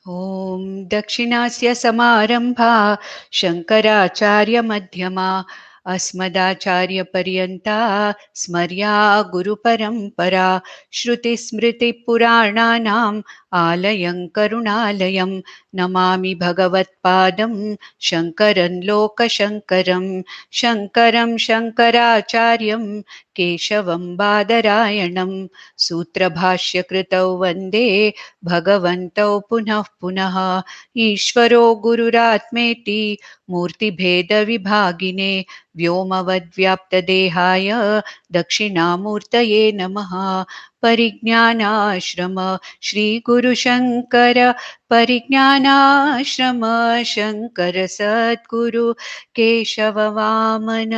ॐ दक्षिणास्य समारम्भा शङ्कराचार्यमध्यमा अस्मदाचार्यपर्यन्ता स्मर्या गुरुपरम्परा श्रुतिस्मृतिपुराणानाम् आलयं करुणालयं नमामि भगवत्पादं शङ्करं लोकशङ्करं शङ्करं शङ्कराचार्यं केशवं बादरायणं सूत्रभाष्यकृतौ वन्दे भगवन्तौ पुनः पुनः ईश्वरो गुरुरात्मेति मूर्तिभेदविभागिने व्योमवद्व्याप्तदेहाय दक्षिणामूर्तये नमः। परिज्ञानाश्रम श्रीगुरुशङ्कर परिज्ञानाश्रम शङ्कर सद्गुरु केशव वामन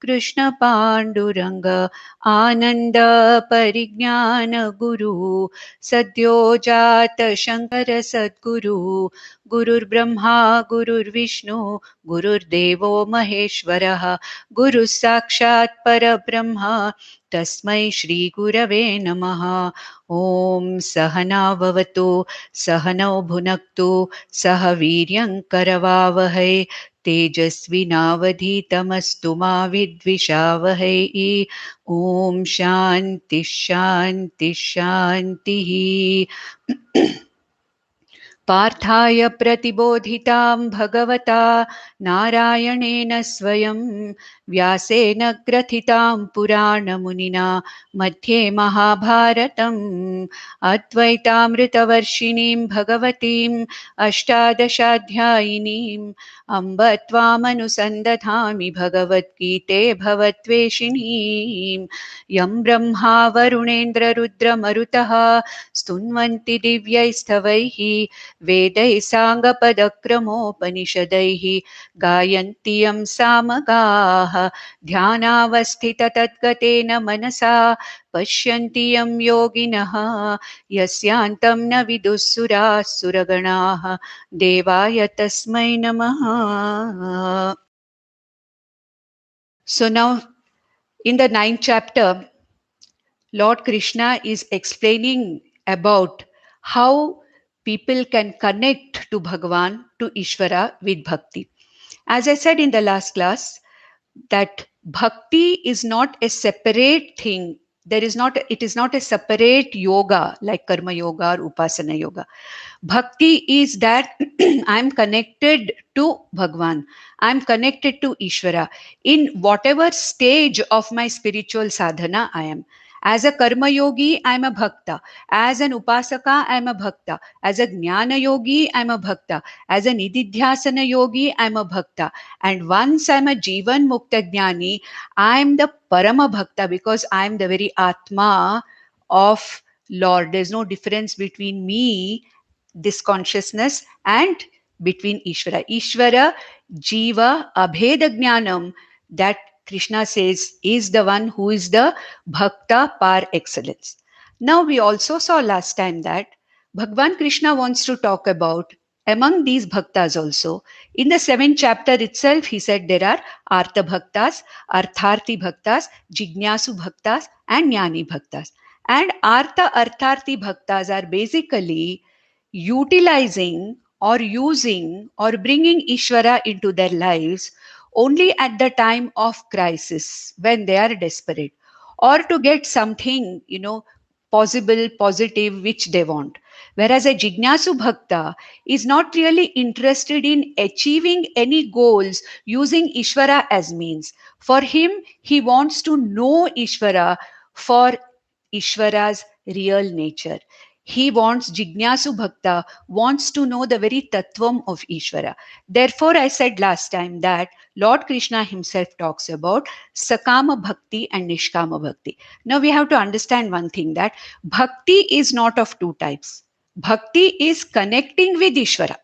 कृष्ण पाण्डुरङ्ग आनन्द परिज्ञान गुरु सद्यो जात शङ्कर सद्गुरु गुरुर्ब्रह्मा गुरुर्विष्णु गुरुर्देवो महेश्वरः गुरुः साक्षात् परब्रह्म तस्मै श्रीगुरवे नमः। ॐ सहना भवतु सहनौ भुनक्तु सह वीर्यं करवावहै तेजस्विनावधीतमस्तु मा विद्विषावहै। ॐ शान्ति शान्ति शान्तिः। पार्थाय प्रतिबोधितां भगवता नारायणेन स्वयं व्यासेन ग्रथितां पुराणमुनिना मध्ये महाभारतम् अद्वैतामृतवर्षिणीं भगवतीम् अष्टादशाध्यायिनीम् अम्ब त्वामनुसन्दधामि भगवद्गीते भवद्वेषिणीम् यं ब्रह्मा वरुणेन्द्ररुद्रमरुतः स्तुन्वन्ति दिव्यैस्तवैः वेदैः साङ्गपदक्रमोपनिषदैः गायन्ति यं सामगाः ध्यानावस्थिततद्गतेन मनसा पश्यन्ति यं योगिनः यस्यान्तं न विदुःसुराः सुरगणाः देवाय तस्मै नमः। So now in the 9th chapter, Lord Krishna is explaining about how people can connect to Bhagavan, to Ishvara with bhakti. As I said in the last class, that bhakti is not a separate thing. It is not a separate yoga like karma yoga or upasana yoga. Bhakti is that I'm connected to Bhagwan. I'm connected to Ishvara in whatever stage of my spiritual sadhana I am. As a karma yogi, I'm a bhakta. As an upasaka, I'm a bhakta. As a jnana yogi, I'm a bhakta. As an nididhyasana yogi, I'm a bhakta. And once I'm a jivan mukta jnani, I'm the parama bhakta because I'm the very atma of Lord. There's no difference between me, this consciousnness, and between Ishvara. Ishvara, Jiva, Abheda Jnanam, that Krishna says is the one who is the Bhakta par excellence. Now we also saw last time that Bhagwan Krishna wants to talk about among these bhaktas also. In the 7th chapter itself, he said there are Artha bhaktas, Artharthi bhaktas, Jignasu bhaktas, and Jnani bhaktas. And Artha Artharthi bhaktas are basically utilizing or using or bringing Ishvara into their lives only at the time of crisis when they are desperate or to get something, possible, positive, which they want. Whereas a Jignasu Bhakta is not really interested in achieving any goals using Ishvara as means. For him, he wants to know Ishvara for Ishvara's real nature. He wants, Jignasu Bhakta wants to know the very tattvam of Ishvara. Therefore, I said last time that Lord Krishna himself talks about Sakama Bhakti and Nishkama Bhakti. Now we have to understand one thing, that Bhakti is not of two types. Bhakti is connecting with Ishvara.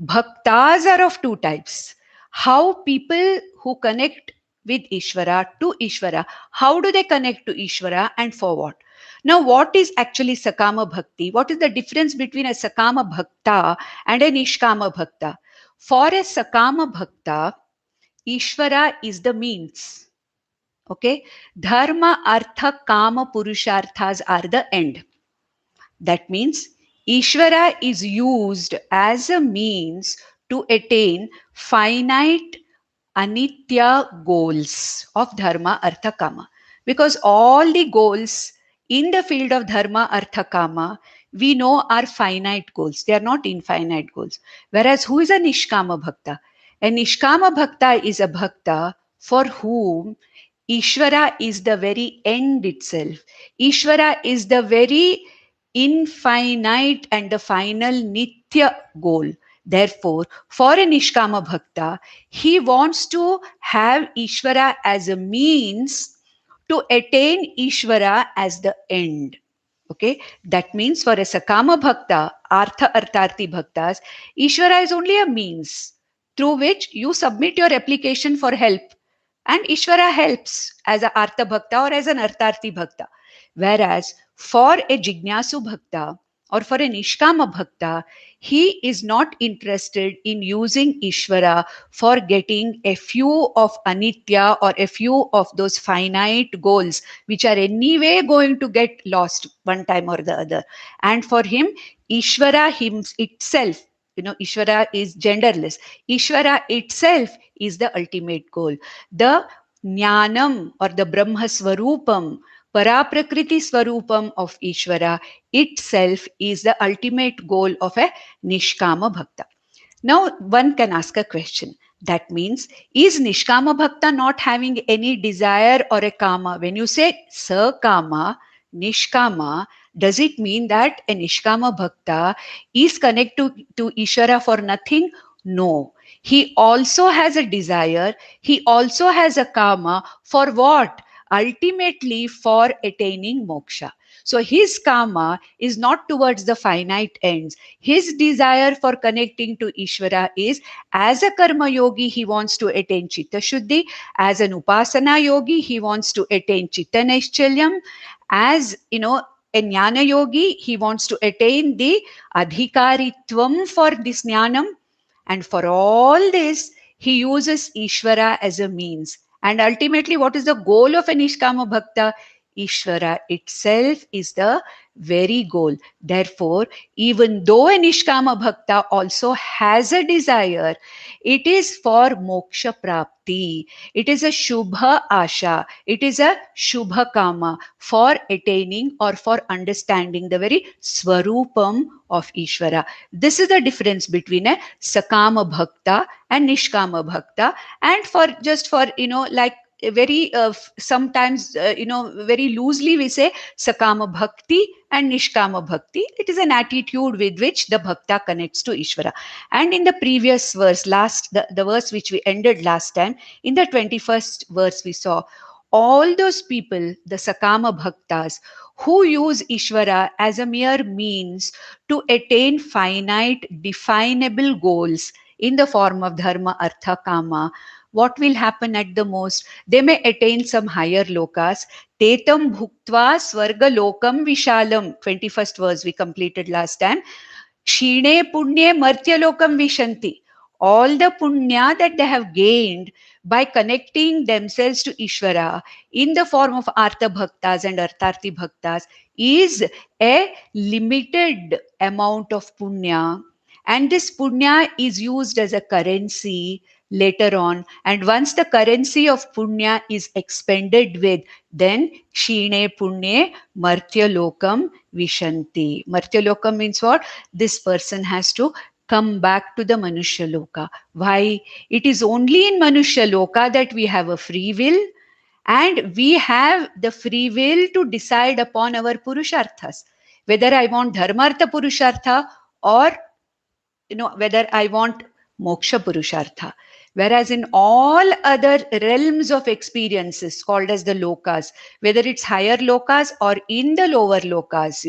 Bhaktas are of two types. How people who connect with Ishvara to Ishvara, how do they connect to Ishvara and for what? Now, what is actually Sakama Bhakti? What is the difference between a Sakama Bhakta and a Nishkama Bhakta? For a Sakama Bhakta, Ishvara is the means. Okay? Dharma, Artha, Kama, Purusharthas are the end. That means Ishvara is used as a means to attain finite anitya goals of dharma, artha, kama. Because all the goals in the field of dharma, artha, kama, we know are finite goals. They are not infinite goals. Whereas who is a Nishkama Bhakta? A Nishkama Bhakta is a Bhakta for whom Ishvara is the very end itself. Ishvara is the very infinite and the final Nitya goal. Therefore, for a Nishkama Bhakta, he wants to have Ishvara as a means to attain Ishvara as the end. Okay, that means for a Sakama Bhakta, Artha Artharthi Bhaktas, Ishvara is only a means through which you submit your application for help, and Ishvara helps as a Artha Bhakta or as an Artharthi Bhakta. Whereas for a Jignasu Bhakta or for a Nishkama Bhakta, he is not interested in using Ishvara for getting a few of Anitya or a few of those finite goals which are anyway going to get lost one time or the other. And for him, Ishvara itself, Ishvara is genderless. Ishvara itself is the ultimate goal. The Jnanam or the Brahma Swarupam, Paraprakriti Swarupam of Ishvara itself is the ultimate goal of a Nishkama Bhakta. Now, one can ask a question. That means, is Nishkama Bhakta not having any desire or a kama? When you say Sakama, Nishkama, does it mean that a Nishkama Bhakta is connected to Ishvara for nothing? No. He also has a desire. He also has a kama. For what? Ultimately for attaining moksha. So his kama is not towards the finite ends. His desire for connecting to Ishvara is, as a karma yogi, he wants to attain chitta shuddhi. As an upasana yogi, he wants to attain chitta naishchalyam. As a jnana yogi, he wants to attain the adhikaritvam for this jnanam. And for all this, he uses Ishvara as a means. And ultimately, what is the goal of a Nishkama Bhakta? Ishvara itself is the very goal. Therefore, even though a Nishkama Bhakta also has a desire, it is for moksha prapti. It is a shubha asha. It is a shubha kama for attaining or for understanding the very swarupam of Ishvara. This is the difference between a Sakama Bhakta and Nishkama Bhakta. And for just for, like very sometimes, very loosely we say Sakama Bhakti and Nishkama Bhakti. It is an attitude with which the Bhakta connects to Ishvara. And in the previous verse, the verse which we ended last time, in the 21st verse, we saw all those people, the Sakama Bhaktas, who use Ishvara as a mere means to attain finite, definable goals in the form of dharma, artha, kama. What will happen at the most? They may attain some higher lokas. Tetam bhuktva swarga lokam vishalam. 21st verse we completed last time. Kshine punye martya lokam vishanti. All the punya that they have gained by connecting themselves to Ishvara in the form of Artha Bhaktas and Artharthi Bhaktas is a limited amount of punya. And this punya is used as a currency later on. And once the currency of punya is expended with, then Kshine Punye Martya Lokam Vishanti. Martya Lokam means what? This person has to come back to the Manushya Loka. Why? It is only in Manushya Loka that we have a free will, and we have the free will to decide upon our Purusharthas. Whether I want Dharmartha Purushartha or whether I want moksha purushartha. Whereas in all other realms of experiences called as the lokas, whether it's higher lokas or in the lower lokas,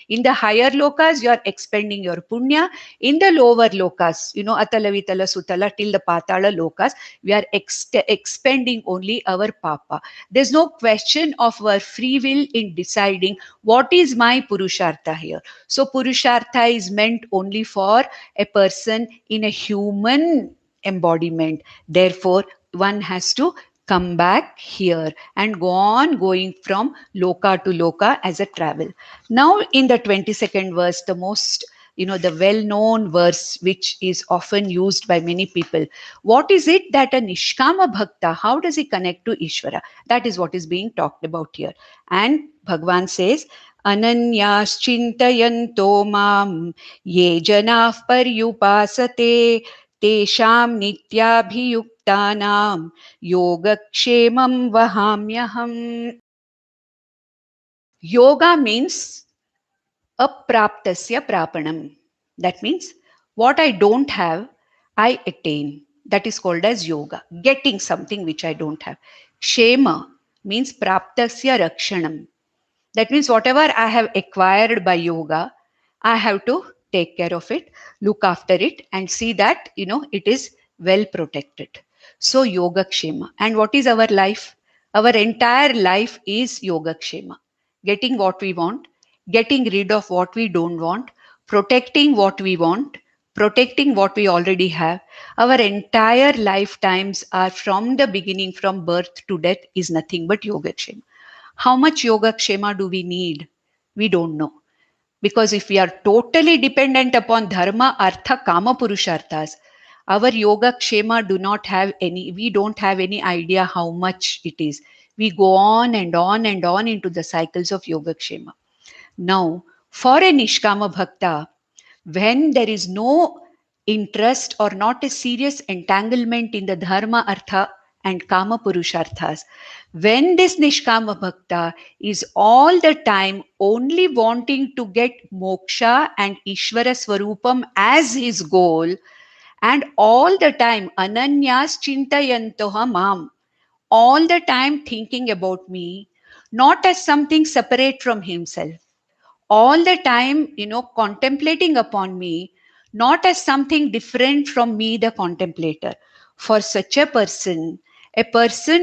in the higher lokas, you are expending your punya. In the lower lokas, atala, vitala, sutala, till the patala lokas, we are expending only our papa. There's no question of our free will in deciding what is my purushartha here. So purushartha is meant only for a person in a human embodiment. Therefore, one has to come back here and go on going from loka to loka as a travel. Now in the 22nd verse, the most, the well-known verse which is often used by many people, what is it that a Nishkama Bhakta, how does he connect to Ishvara? That is what is being talked about here. And Bhagwan says, Ananyas Chintayanto Mam Ye Janah Paryupasate Tesham Nityabhiyuktanam Yogakshemam Vahamyaham. Yoga means apraptasya prapanam. That means what I don't have, I attain. That is called as yoga, getting something which I don't have. Shema means praptasya rakshanam. That means whatever I have acquired by yoga, I have to take care of it, look after it, and see that, it is well protected. So, Yoga Kshema. And what is our life? Our entire life is Yoga Kshema. Getting what we want, getting rid of what we don't want, protecting what we want, protecting what we already have. Our entire lifetimes are from the beginning, from birth to death, is nothing but Yoga Kshema. How much Yoga Kshema do we need? We don't know. Because if we are totally dependent upon dharma, artha, kama, purusharthas, our yoga kshema do not have any, we don't have any idea how much it is. We go on and on and on into the cycles of yoga kshema. Now, for a Nishkama Bhakta, when there is no interest or not a serious entanglement in the dharma, artha, and kama purusharthas, when this Nishkama Bhakta is all the time only wanting to get moksha and Ishvara Swarupam as his goal, and all the time Ananyas Chintayantoha Mam, all the time thinking about me, not as something separate from himself, all the time, contemplating upon me, not as something different from me, the contemplator. For such a person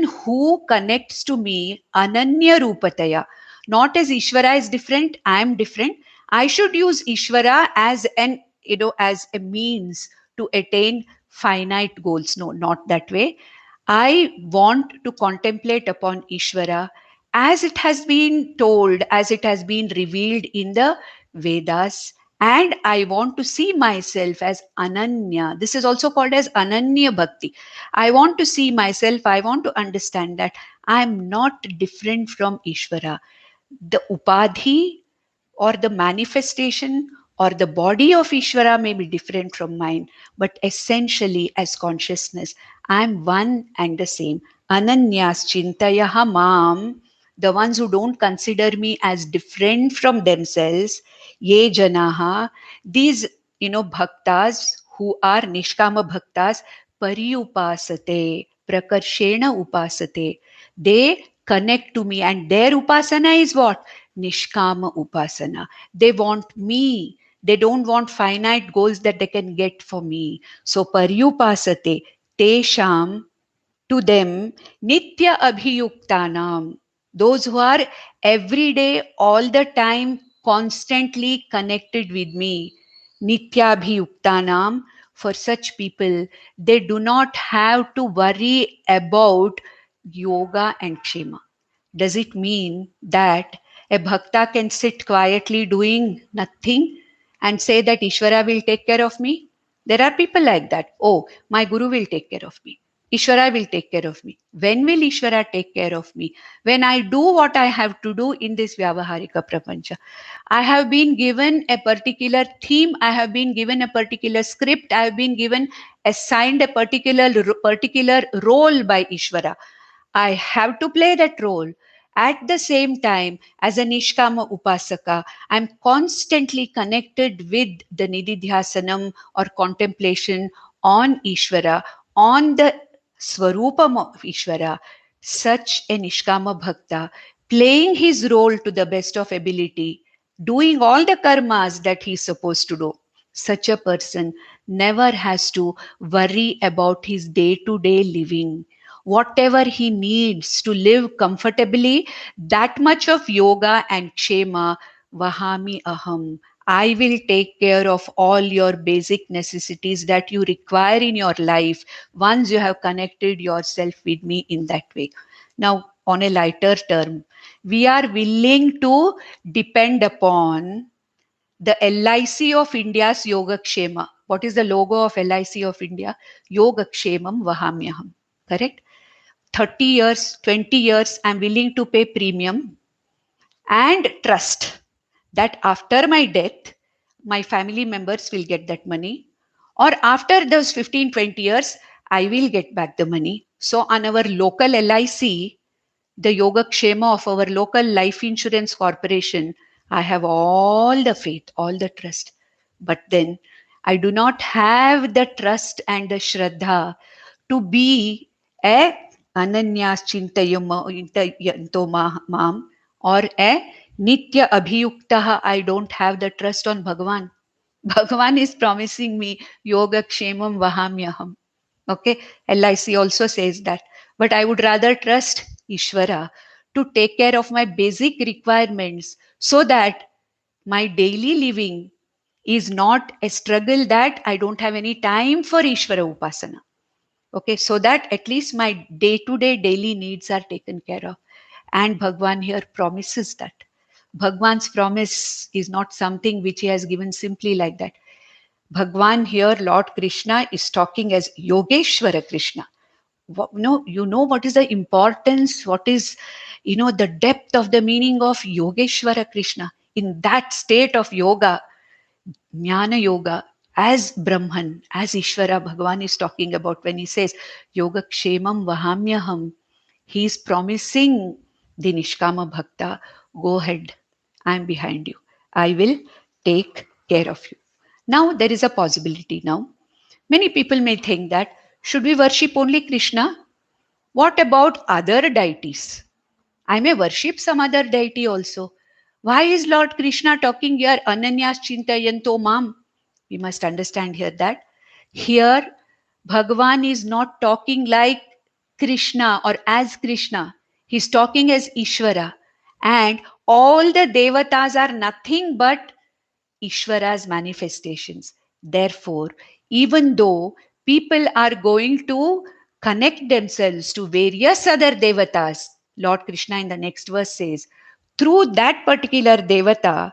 who connects to me, Ananya Rupataya, not as Ishvara is different, I am different. I should use Ishvara as as a means to attain finite goals. No, not that way. I want to contemplate upon Ishvara as it has been told, as it has been revealed in the Vedas, and I want to see myself as Ananya. This is also called as Ananya Bhakti. I want to see myself, I want to understand that I am not different from Ishvara. The Upadhi or the manifestation or the body of Ishvara may be different from mine, but essentially as consciousness, I am one and the same. Ananyas Chintayaha Mam, the ones who don't consider me as different from themselves, Ye Janaha, these, bhaktas who are Nishkama bhaktas, Pariyupasate, Prakarshena Upasate, they connect to me, and their Upasana is what? Nishkama Upasana. They want me. They don't want finite goals that they can get for me. So Paryupasate, Tesham, to them, Nitya Abhiyuktanam, those who are every day, all the time, constantly connected with me. Nitya Abhiyuktanam, for such people, they do not have to worry about yoga and kshema. Does it mean that a bhakta can sit quietly doing nothing and say that Ishvara will take care of me? There are people like that. Oh, my guru will take care of me. Ishvara will take care of me. When will Ishvara take care of me? When I do what I have to do in this Vyavaharika Prapancha. I have been given a particular theme. I have been given a particular script. I have been given assigned a particular role by Ishvara. I have to play that role. At the same time, as a Nishkama Upasaka, I'm constantly connected with the Nididhyasanam or contemplation on Ishvara, on the Swarupam of Ishvara. Such a Nishkama Bhakta, playing his role to the best of ability, doing all the karmas that he's supposed to do. Such a person never has to worry about his day to day living. Whatever he needs to live comfortably, that much of yoga and kshema, vahami aham, I will take care of all your basic necessities that you require in your life once you have connected yourself with me in that way. Now, on a lighter term, we are willing to depend upon the LIC of India's Yogakshema. What is the logo of LIC of India? Yogakshemam Vahamyaham. Correct? 30 years, 20 years, I'm willing to pay premium and trust that after my death, my family members will get that money. Or after those 15, 20 years, I will get back the money. So on our local LIC, the Yoga Kshema of our local life insurance corporation, I have all the faith, all the trust. But then I do not have the trust and the Shraddha to be a Ananyas Chintayanto Mam or a Nitya Abhiyuktaha. I don't have the trust on Bhagavan. Bhagavan is promising me Yoga Kshemam Vahamyaham. Okay, LIC also says that. But I would rather trust Ishvara to take care of my basic requirements so that my daily living is not a struggle that I don't have any time for Ishvara Upasana. Okay, so that at least my day to day daily needs are taken care of. And Bhagwan here promises that. Bhagwan's promise is not something which he has given simply like that. Bhagwan here, Lord Krishna, is talking as Yogeshwara Krishna. No, you know what is the importance, what is, the depth of the meaning of Yogeshwara Krishna. In that state of yoga, Jnana Yoga, as Brahman, as Ishvara, Bhagavan is talking about when he says, Yoga Kshemam Vahamyaham, he is promising the Nishkama Bhakta, go ahead, I am behind you. I will take care of you. Now, there is a possibility now. Many people may think that, should we worship only Krishna? What about other deities? I may worship some other deity also. Why is Lord Krishna talking here, Ananyas Chintayanto Mam? We must understand here that here Bhagavan is not talking like Krishna or as Krishna. He's talking as Ishvara. And all the devatas are nothing but Ishvara's manifestations. Therefore, even though people are going to connect themselves to various other devatas, Lord Krishna in the next verse says, through that particular devata,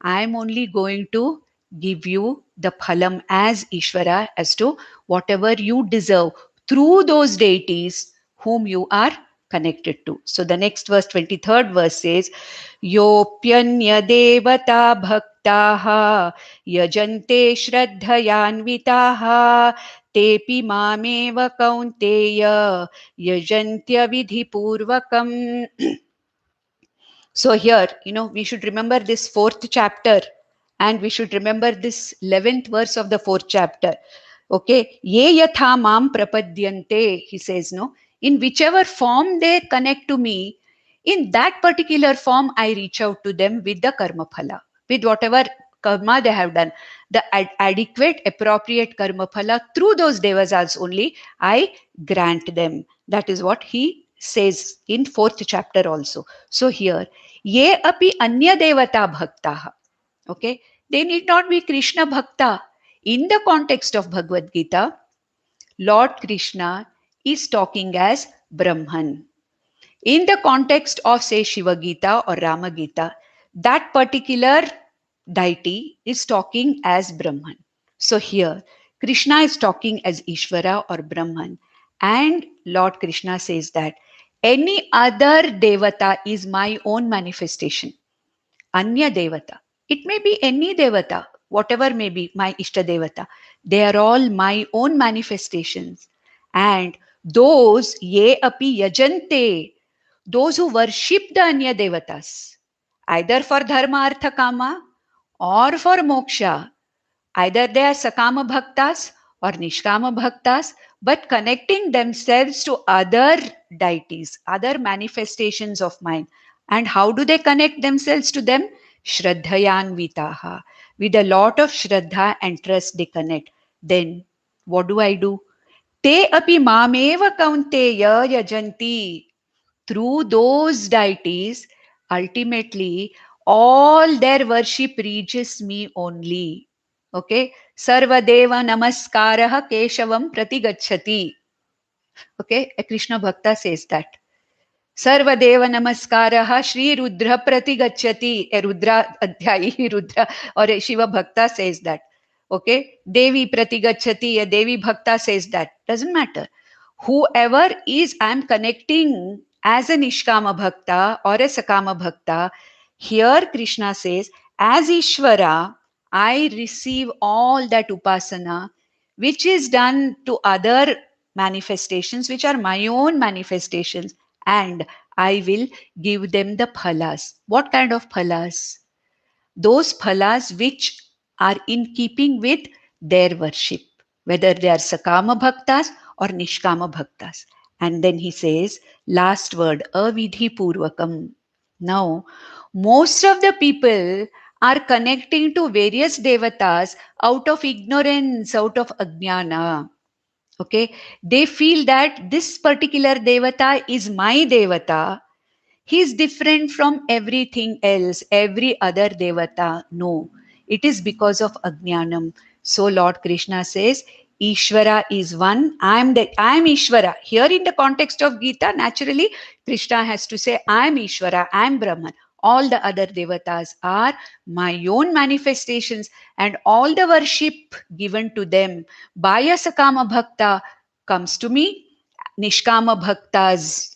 I am only going to give you the phalam as Ishvara, as to whatever you deserve through those deities whom you are connected to. So the next verse, 23rd verse says, Yopyanya devata bhaktaha yajante shraddhayanvitaha tepi mameva kaunteya yajantya vidhipurvakam. So here, we should remember this 4th chapter and we should remember this 11th verse of the 4th chapter. Okay, ye yatha mam prapadyante, he says, no, in whichever form they connect to me, in that particular form, I reach out to them with the karma phala, with whatever karma they have done, the adequate, appropriate karma phala through those devasas only, I grant them. That is what he says in 4th chapter also. So here, ye api anya devata bhaktaha. Okay, they need not be Krishna bhakta. In the context of Bhagavad Gita, Lord Krishna is talking as Brahman. In the context of, say, Shiva Gita or Rama Gita, that particular deity is talking as Brahman. So here, Krishna is talking as Ishvara or Brahman, and Lord Krishna says that any other devata is my own manifestation. Anya devata. It may be any devata, whatever may be my Ishta devata. They are all my own manifestations. And those ye api yajante, those who worship the Anya devatas, either for dharma, artha, kama or for moksha, either they are sakama bhaktas or nishkama bhaktas, but connecting themselves to other deities, other manifestations of mine. And how do they connect themselves to them? Shraddhayanvitaha. With a lot of shraddha and trust they connect. Then what do I do? Te api mameva kaunteya yajanti. Through those deities, ultimately, all their worship reaches me only. Okay, Sarvadeva Namaskaraha Keshavam Pratigachati. Okay, a Krishna Bhakta says that. Sarvadeva Namaskaraha Shri Rudra Pratigachati. A Rudra Adhyayi, Rudra or a Shiva Bhakta says that. Okay, Devi Pratigachati, a Devi Bhakta says that. Doesn't matter. Whoever is, I am connecting as a Nishkama Bhakta or a Sakama Bhakta. Here Krishna says, as Ishvara, I receive all that upasana which is done to other manifestations, which are my own manifestations, and I will give them the phalas. What kind of phalas? Those phalas which are in keeping with their worship, whether they are Sakama Bhaktas or Nishkama Bhaktas. And then he says, last word, Avidhi Purvakam. Now, most of the people are connecting to various devatas out of ignorance, out of ajnana. Okay, they feel that this particular devata is my devata. He is different from everything else, every other devata. No, it is because of ajnanam. So Lord Krishna says, Ishvara is one. I am Ishvara. Here in the context of Gita, naturally, Krishna has to say, I am Ishvara, I am Brahman. All the other devatas are my own manifestations, and all the worship given to them by a Sakama Bhakta comes to me. Nishkama Bhaktas,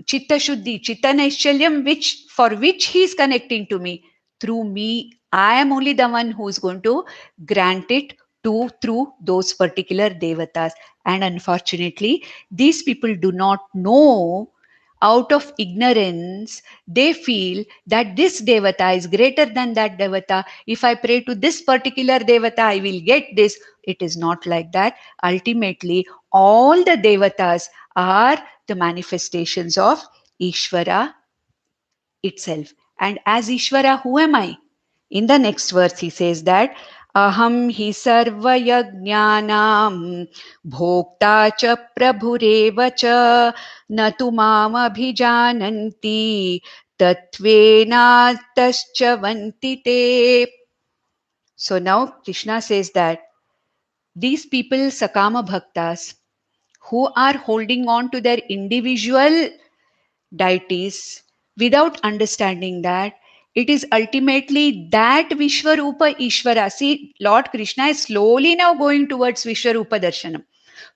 Chitta Shuddhi, Chitta Naischalyam, which he is connecting to me. Through me, I am only the one who is going to grant it to through those particular devatas. And unfortunately, these people do not know. Out of ignorance, they feel that this devata is greater than that devata. If I pray to this particular devata, I will get this. It is not like that. Ultimately, all the devatas are the manifestations of Ishvara itself. And as Ishvara, who am I? In the next verse, he says that Aham hi sarvayajnanam bhokta cha prabhureva cha natu mam abhijananti tatvena tascha vantite. So now Krishna says that these people, Sakama Bhaktas, who are holding on to their individual deities without understanding that it is ultimately that Vishwarupa Ishvara. See, Lord Krishna is slowly now going towards Vishwarupa Darshanam.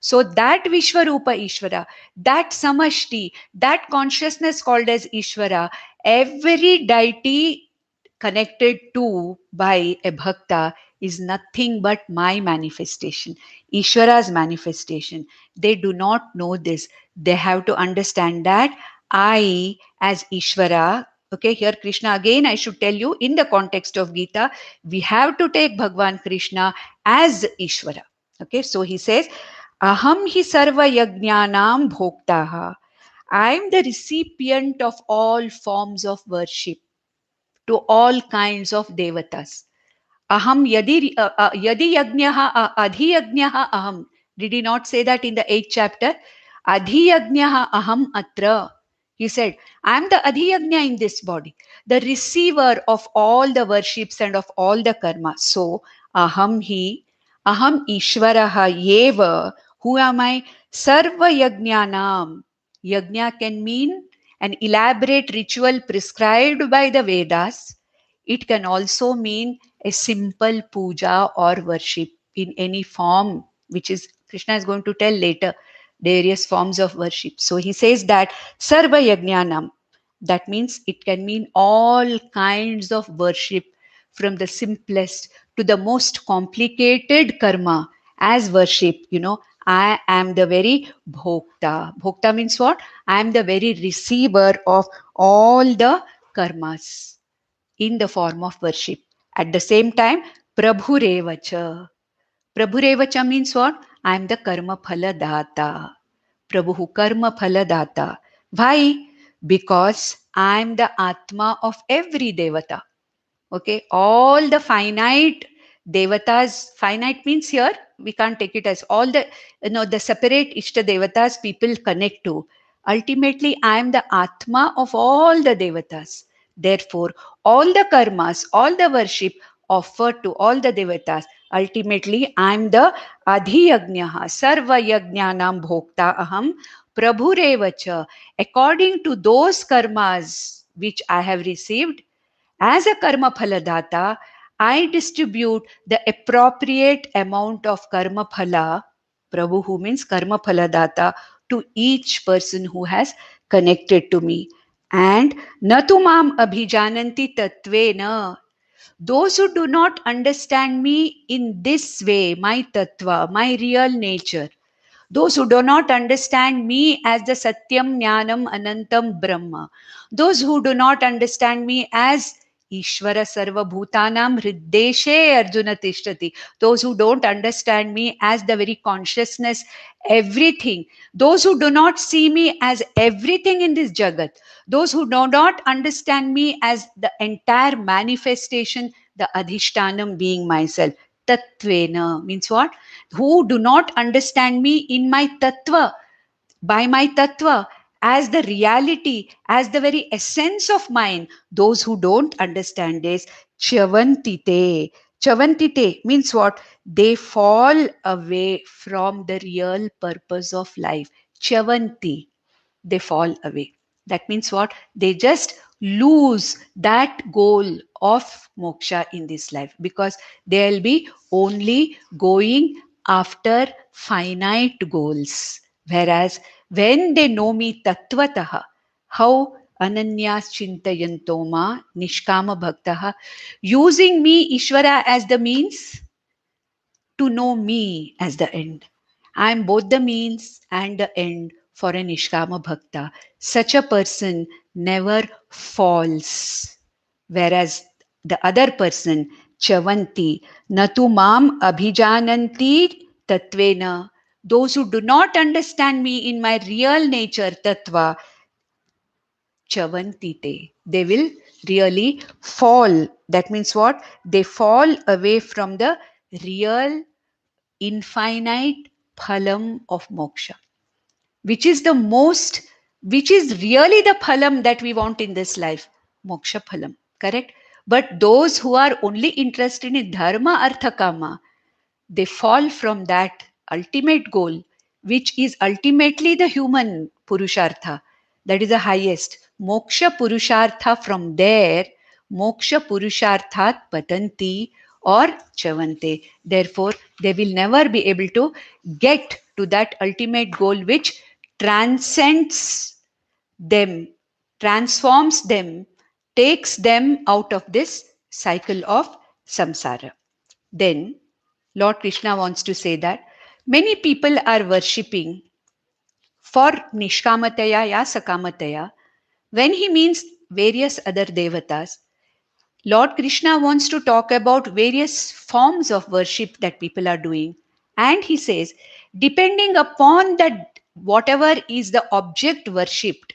So that Vishwarupa Ishvara, that Samashti, that consciousness called as Ishvara, every deity connected to by a bhakta is nothing but my manifestation, Ishvara's manifestation. They do not know this. They have to understand that I, as Ishvara, okay, here Krishna again, I should tell you, in the context of Gita, we have to take Bhagwan Krishna as Ishvara. Okay, so he says, Aham hi sarva yajnanam bhoktaha. I am the recipient of all forms of worship to all kinds of devatas. Aham yadi yajnaha adhi yajnaha aham. Did he not say that in the 8th chapter? Adhi yajnaha aham atra. He said, I am the adhi yajna in this body, the receiver of all the worships and of all the karma. So aham ishvaraha yeva. Who am I? Sarva yajnanam. Yajna can mean an elaborate ritual prescribed by the Vedas. It can also mean a simple puja or worship in any form, which is Krishna is going to tell later, various forms of worship. So he says that Sarva Yajnanam, that means it can mean all kinds of worship from the simplest to the most complicated karma as worship. I am the very bhokta. Bhokta means what? I am the very receiver of all the karmas in the form of worship. At the same time, Prabhurevacha. Prabhurevacha means what? I am the karma phala data. Prabhu karma phala data. Why? Because I am the Atma of every Devata. Okay, all the finite devatas, finite means here we can't take it as all the the separate Ishta devatas people connect to. Ultimately, I am the Atma of all the devatas. Therefore, all the karmas, all the worship offered to all the devatas, ultimately I am the adhiyagnaha, sarva yagnyanam bhokta aham prabhurevacha. According to those karmas which I have received, as a karma phaladata, I distribute the appropriate amount of karma phala, Prabhu, who means karma phaladata, to each person who has connected to me. And natumam abhijananti tatvena. Those who do not understand me in this way, my tattva, my real nature, those who do not understand me as the Satyam Jnanam Anantam Brahma, those who do not understand me as Ishvara Sarva Bhutanam Hriddeshe Arjuna Tishtati, those who don't understand me as the very consciousness, everything, those who do not see me as everything in this Jagat, those who do not understand me as the entire manifestation, the Adhishtanam being myself. Tattvena means what? Who do not understand me in my tattva, by my tattva, as the reality, as the very essence of mine. Those who don't understand this, chavantite. Chavantite means what? They fall away from the real purpose of life. Chavanti, they fall away. That means what? They just lose that goal of moksha in this life, because they'll be only going after finite goals. Whereas when they know me tattvataha, how ananyas chintayantoma nishkama bhaktaha, using me Ishvara as the means to know me as the end. I am both the means and the end for an Nishkama Bhakta. Such a person never falls. Whereas the other person, Chavanti, Natu Mam Abhijananti Tatvena, those who do not understand me in my real nature, Tattva, Chavantite, they will really fall. That means what? They fall away from the real infinite phalam of moksha, which is the most, which is really the phalam that we want in this life, moksha phalam, correct? But those who are only interested in dharma, artha, kama, they fall from that ultimate goal, which is ultimately the human purushartha. That is the highest. Moksha purushartha, from there, moksha purusharthat patanti or chavante. Therefore, they will never be able to get to that ultimate goal which transcends them, transforms them, takes them out of this cycle of samsara. Then Lord Krishna wants to say that many people are worshipping for Nishkamataya ya Sakamataya. When he means various other devatas, Lord Krishna wants to talk about various forms of worship that people are doing. And he says, depending upon that, whatever is the object worshipped,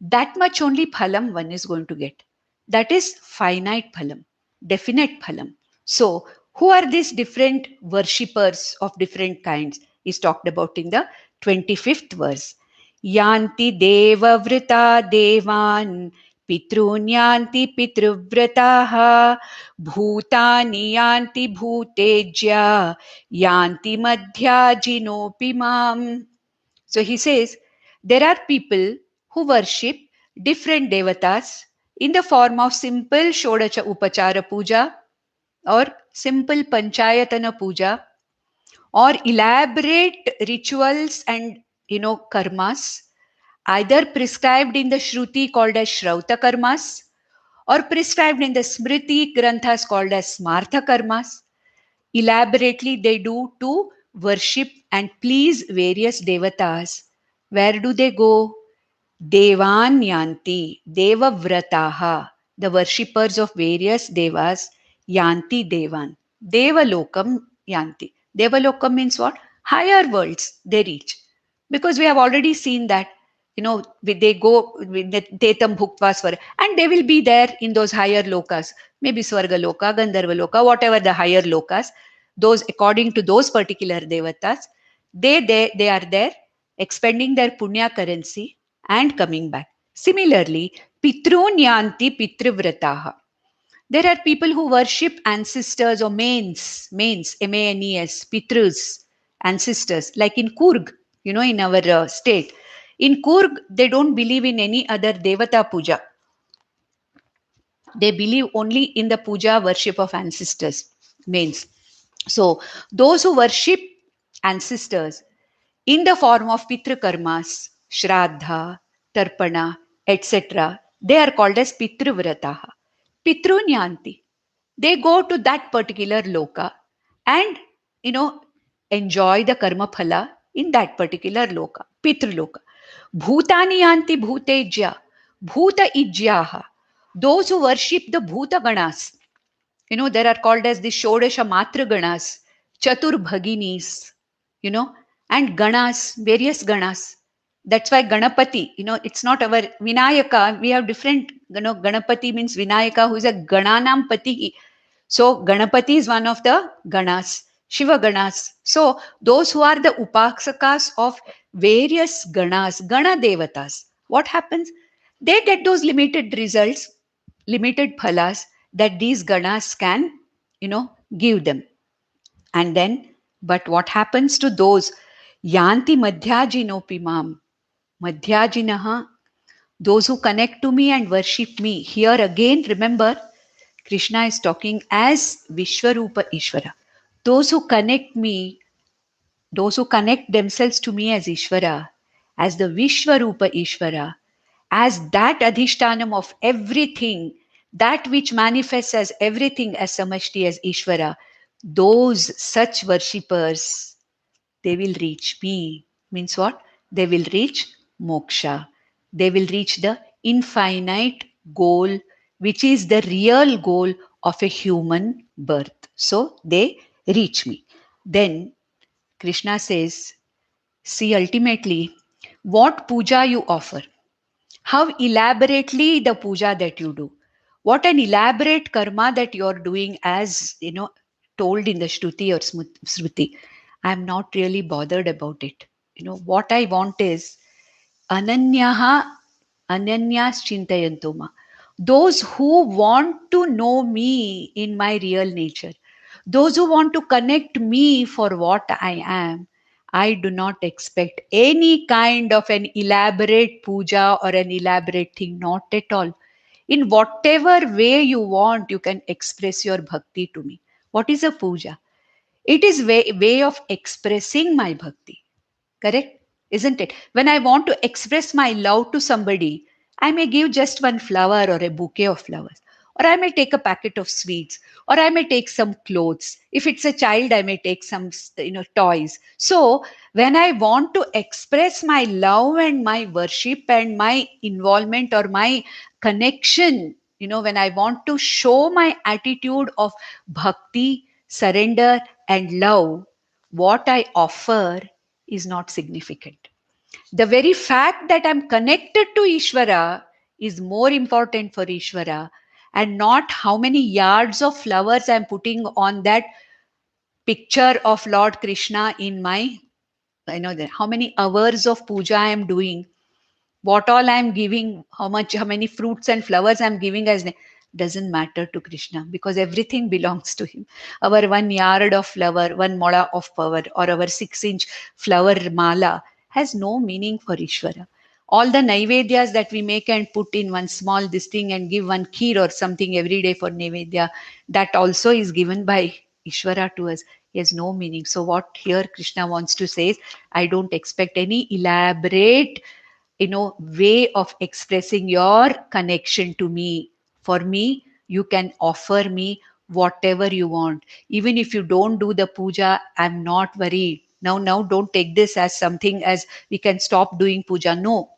that much only phalam one is going to get. That is finite phalam, definite phalam. So, who are these different worshippers of different kinds? Is talked about in the 25th verse. Yanti deva vrita devan pitrunyanti pitruvrataha bhutani yanti bhutejya yanti madhyajinopi mam. So he says, there are people who worship different devatas in the form of simple Shodacha Upachara Puja or simple Panchayatana Puja or elaborate rituals and karmas, either prescribed in the Shruti called as Shrauta karmas or prescribed in the Smriti Granthas called as Smartha karmas. Elaborately they do to worship and please various devatas. Where do they go? Devan yanti, deva vrataha, the worshippers of various devas, yanti devan, devalokam yanti. Devalokam means what? Higher worlds they reach. Because we have already seen that, they go with the tetam bhuktva swar, and they will be there in those higher lokas, maybe Swarga Loka, Gandharva Loka, whatever the higher lokas, those according to those particular devatas, they are there expending their punya currency and coming back. Similarly, Pitrunyanti Pitruvrataha. There are people who worship ancestors or manes, M-A-N-E-S, Pitrus, ancestors, like in Kurg, in our state. In Kurg, they don't believe in any other Devata puja. They believe only in the puja worship of ancestors, manes. So, those who worship ancestors in the form of Pitru karmas, Shraddha, Tarpana, etc., they are called as Pitruvrataha. Pitrunyanti. They go to that particular loka and, you know, enjoy the karma phala in that particular loka, Pitru loka. Bhutani yanti bhutejya, bhuta ijyaha. Those who worship the Bhuta Ganas, there are called as the Shodasha Matra Ganas, Chatur Bhaginis, and Ganas, various Ganas. That's why Ganapati, it's not our Vinayaka. We have different, Ganapati means Vinayaka, who is a Gananam Pati. So Ganapati is one of the Ganas, Shiva Ganas. So those who are the Upaksakas of various Ganas, Gana Devatas, what happens? They get those limited results, limited phalas that these Ganas can, give them. And then, but what happens to those? Yanti Madhyajinopimam. Madhyajinaha, those who connect to me and worship me. Here again, remember, Krishna is talking as Vishwarupa Ishvara. Those who connect me, those who connect themselves to me as Ishvara, as the Vishwarupa Ishvara, as that Adhishtanam of everything, that which manifests as everything as Samashti, as Ishvara, those such worshippers, they will reach me. Means what? They will reach moksha. They will reach the infinite goal, which is the real goal of a human birth. So they reach me. Then Krishna says, see, ultimately, what puja you offer, how elaborately the puja that you do, what an elaborate karma that you're doing, as told in the Shruti or Smruti. I'm not really bothered about it. What I want is Ananyaha Ananyas Chintayantuma. Those who want to know me in my real nature, those who want to connect me for what I am, I do not expect any kind of an elaborate puja or an elaborate thing, not at all. In whatever way you want, you can express your bhakti to me. What is a puja? It is way of expressing my bhakti. Correct? Isn't it? When I want to express my love to somebody, I may give just one flower or a bouquet of flowers. Or I may take a packet of sweets. Or I may take some clothes. If it's a child, I may take some, toys. So when I want to express my love and my worship and my involvement or my connection, when I want to show my attitude of bhakti, surrender, and love, what I offer is not significant. The very fact that I'm connected to Ishvara is more important for Ishvara, and not how many yards of flowers I'm putting on that picture of Lord Krishna in my, how many hours of puja I am doing, what all I am giving, how many fruits and flowers I am giving as doesn't matter to Krishna, because everything belongs to him. Our 1 yard of flower, 1 mola of power, or our 6-inch flower mala has no meaning for Ishvara. All the naivedyas that we make and put in one small this thing and give one kheer or something every day for naivedya, that also is given by Ishvara to us. He has no meaning. So what here Krishna wants to say is, I don't expect any elaborate way of expressing your connection to me. For me, you can offer me whatever you want. Even if you don't do the puja, I'm not worried. Now don't take this as something as we can stop doing puja. No,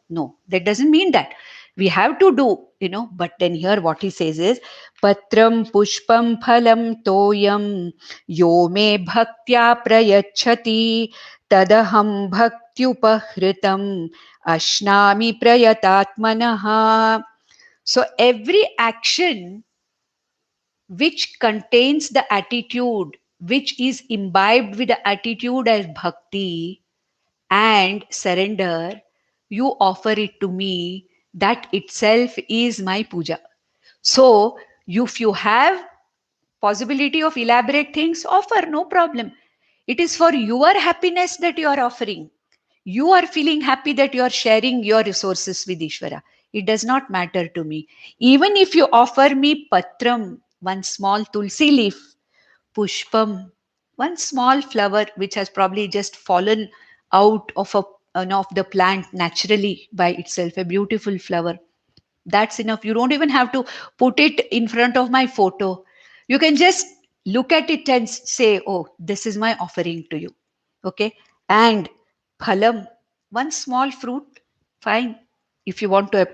that doesn't mean that we have to do, but then here what he says is, patram pushpam phalam toyam yo me bhaktya prayachati tadaham bhaktyupahritam ashnami prayatatmanaha. So every action which contains the attitude, which is imbibed with the attitude as bhakti and surrender, you offer it to me That itself is my puja. So if you have possibility of elaborate things, offer, no problem. It is for your happiness that you are offering. You are feeling happy that you are sharing your resources with Ishvara. It does not matter to me. Even if you offer me patram, one small tulsi leaf, pushpam, one small flower which has probably just fallen out of of the plant naturally by itself, a beautiful flower, that's enough. You don't even have to put it in front of my photo. You can just look at it and say, oh, this is my offering to you. Okay. And phalam, one small fruit, fine. If you want to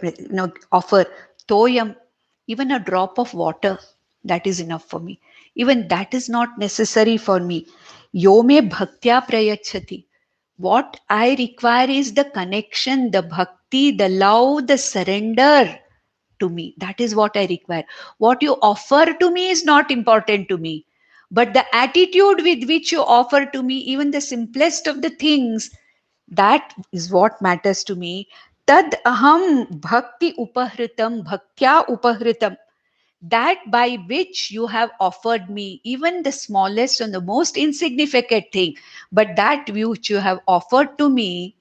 offer toyam, even a drop of water, that is enough for me. Even that is not necessary for me. Yome bhaktya prayachati. What I require is the connection, the bhakti, the love, the surrender to me. That is what I require. What you offer to me is not important to me. But the attitude with which you offer to me, even the simplest of the things, that is what matters to me. Tad aham bhakti upahritam, bhaktya upahritam. That by which you have offered me, even the smallest and the most insignificant thing, but that which you have offered to me,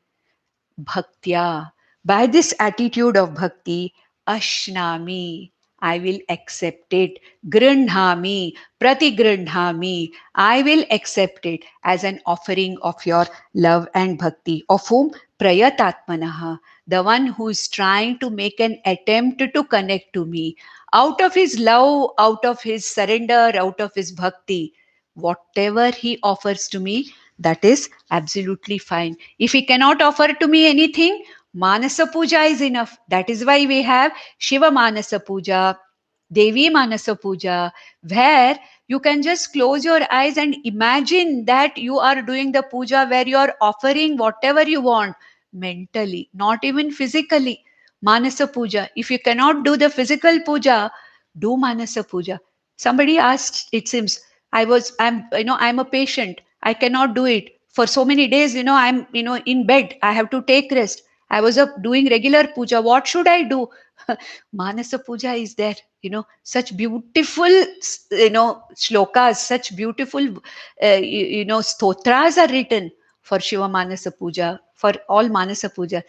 bhaktya. By this attitude of bhakti, ashnami, I will accept it. Grindhami, pratigrindhami, I will accept it as an offering of your love and bhakti. Of whom? Prayatatmanaha, the one who is trying to make an attempt to connect to me. Out of his love, out of his surrender, out of his bhakti, whatever he offers to me, that is absolutely fine. If he cannot offer to me anything, Manasa Puja is enough. That is why we have Shiva Manasa Puja, Devi Manasa Puja, where you can just close your eyes and imagine that you are doing the puja where you are offering whatever you want mentally, not even physically. Manasa Puja. If you cannot do the physical puja, do Manasa Puja. Somebody asked, it seems, I'm a patient. I cannot do it. For so many days, I'm, in bed. I have to take rest. I was up doing regular puja. What should I do? Manasa Puja is there. Such beautiful, shlokas, such beautiful, stotras are written for Shiva Manasa Puja, for all Manasa Puja.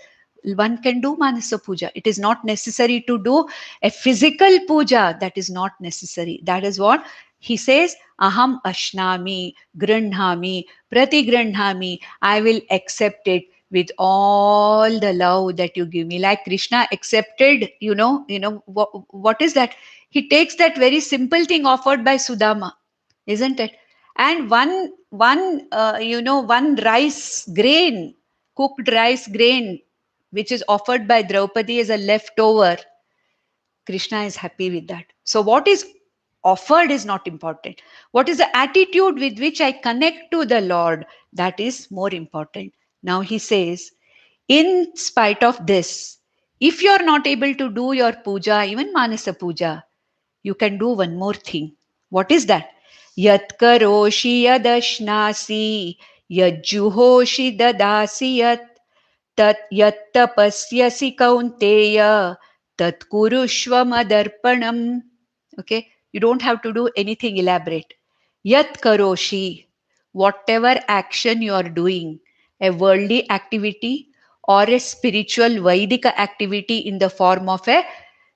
One can do Manasa Puja. It is not necessary to do a physical puja. That is not necessary. That is what he says. Aham ashnami, grandhami, pratigrandhami. I will accept it with all the love that you give me. Like Krishna accepted, what is that? He takes that very simple thing offered by Sudama, isn't it? And one rice grain, cooked rice grain, which is offered by Draupadi as a leftover, Krishna is happy with that. So what is offered is not important. What is the attitude with which I connect to the Lord? That is more important. Now he says, in spite of this, if you are not able to do your puja, even Manasa Puja, you can do one more thing. What is that? Yat karoshi yadashnasi, yajjuhoshi dadasi yat, tat yat tapasyasi kaunteya, tat kurushva madarpanam. Okay, you don't have to do anything elaborate. Yat karoshi, whatever action you are doing, a worldly activity or a spiritual Vaidika activity in the form of a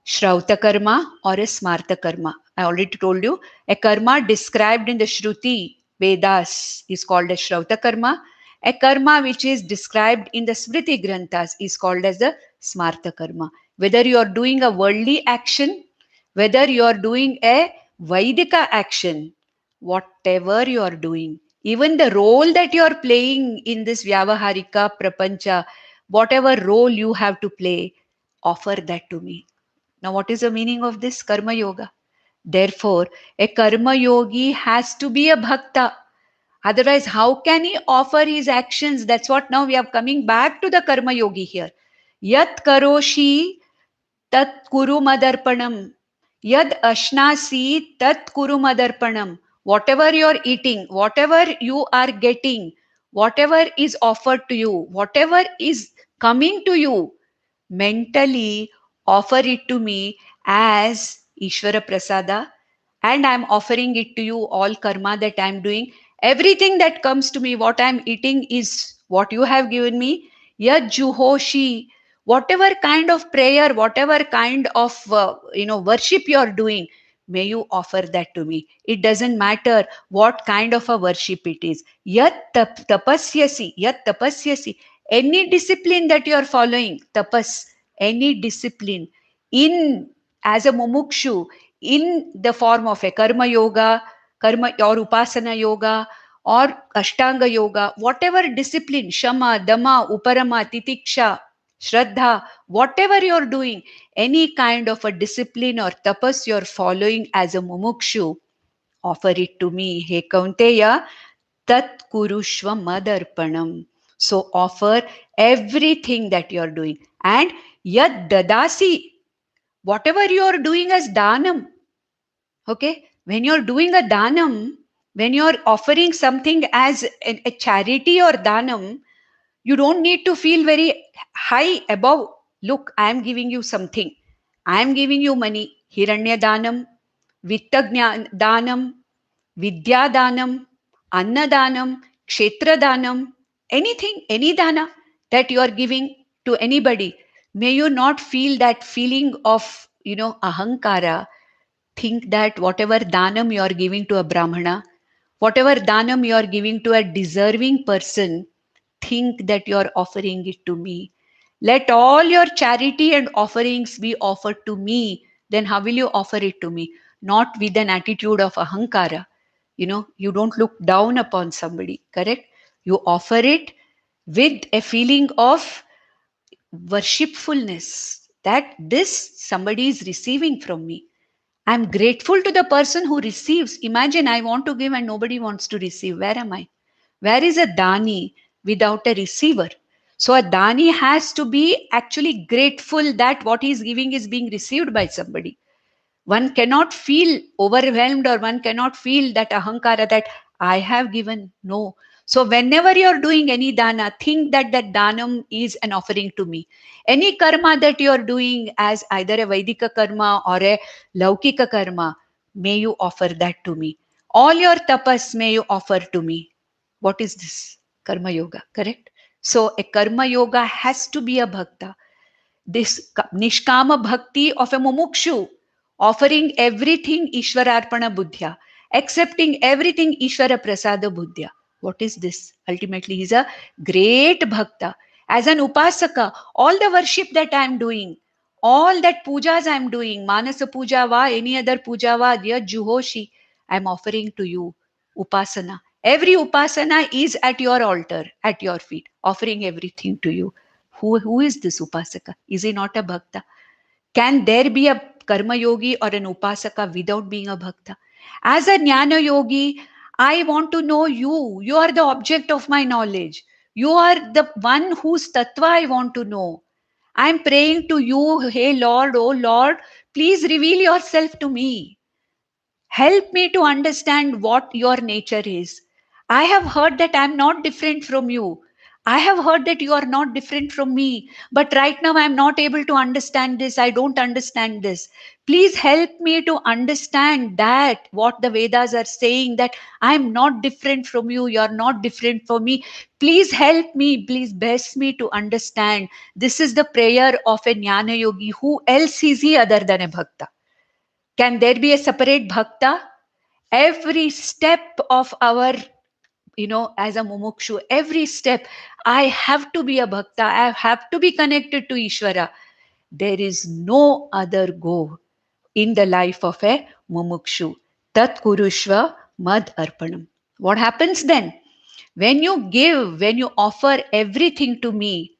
Shrauta karma or a Smarta karma. I already told you, a karma described in the Shruti Vedas is called as Shrauta karma. A karma which is described in the Smriti Granthas is called as the Smarta karma. Whether you are doing a worldly action, whether you are doing a Vaidika action, whatever you are doing, even the role that you are playing in this Vyavaharika Prapancha, whatever role you have to play, offer that to me. Now, what is the meaning of this karma yoga? Therefore, a karma yogi has to be a bhakta. Otherwise, how can he offer his actions? That's what now we are coming back to the karma yogi here. Yat karoshi tat kuru madarpanam. Yad ashnasi tat kuru madarpanam. Whatever you are eating, whatever you are getting, whatever is offered to you, whatever is coming to you, mentally offer it to me as Ishvara Prasada, and I'm offering it to you, all karma that I'm doing. Everything that comes to me, what I'm eating is what you have given me. Yad Juhoshi, whatever kind of prayer, whatever kind of worship you're doing, may you offer that to me. It doesn't matter what kind of a worship it is. Yat tapasyasi, any discipline that you are following, tapas, any discipline in as a mumukshu, in the form of a karma or upasana yoga or ashtanga yoga, whatever discipline, shama, dama, uparama, titiksha, shraddha, whatever you're doing, any kind of a discipline or tapas you're following as a mumukshu, offer it to me. He Kaunteya, tat kurushva madarpanam. So offer everything that you're doing. And yad dadasi, whatever you're doing as danam, okay, when you're doing a danam, when you're offering something as a charity or danam, you don't need to feel very high above. Look, I am giving you something. I am giving you money. Hiranya danam, vitta danam, vidya danam, anna danam, kshetra danam, anything, any dana that you are giving to anybody. May you not feel that feeling of, ahankara. Think that whatever danam you are giving to a brahmana, whatever danam you are giving to a deserving person, think that you are offering it to me. Let all your charity and offerings be offered to me. Then how will you offer it to me? Not with an attitude of ahankara. You don't look down upon somebody, correct? You offer it with a feeling of worshipfulness, that this somebody is receiving from me. I'm grateful to the person who receives. Imagine I want to give and nobody wants to receive. Where am I? Where is a dani without a receiver? So a dani has to be actually grateful that what he is giving is being received by somebody. One cannot feel overwhelmed, or one cannot feel that ahankara that I have given. No. So whenever you're doing any dana, think that that danam is an offering to me. Any karma that you're doing as either a Vaidika karma or a Laukika karma, may you offer that to me. All your tapas may you offer to me. What is this? Karma yoga, correct? So a karma yoga has to be a bhakta. This nishkama bhakti of a mumukshu, offering everything Ishwararpana buddhya, accepting everything Ishwara prasada buddhya. What is this? Ultimately, he's a great bhakta. As an upasaka, all the worship that I am doing, all that pujas I am doing, manasa puja va, any other puja va, dear juhoshi, I am offering to you upasana. Every upasana is at your altar, at your feet, offering everything to you. Who is this upasaka? Is he not a bhakta? Can there be a karma yogi or an upasaka without being a bhakta? As a jnana yogi, I want to know you. You are the object of my knowledge. You are the one whose tattva I want to know. I am praying to you, hey Lord, oh Lord, please reveal yourself to me. Help me to understand what your nature is. I have heard that I'm not different from you. I have heard that you are not different from me. But right now, I'm not able to understand this. I don't understand this. Please help me to understand that what the Vedas are saying, that I'm not different from you. You're not different from me. Please help me. Please bless me to understand. This is the prayer of a jnana yogi. Who else is he other than a bhakta? Can there be a separate bhakta? Every step of our, as a mumukshu, every step, I have to be a bhakta. I have to be connected to Ishvara. There is no other go in the life of a mumukshu. Tat kurushva mad arpanam. What happens then? When you give, when you offer everything to me,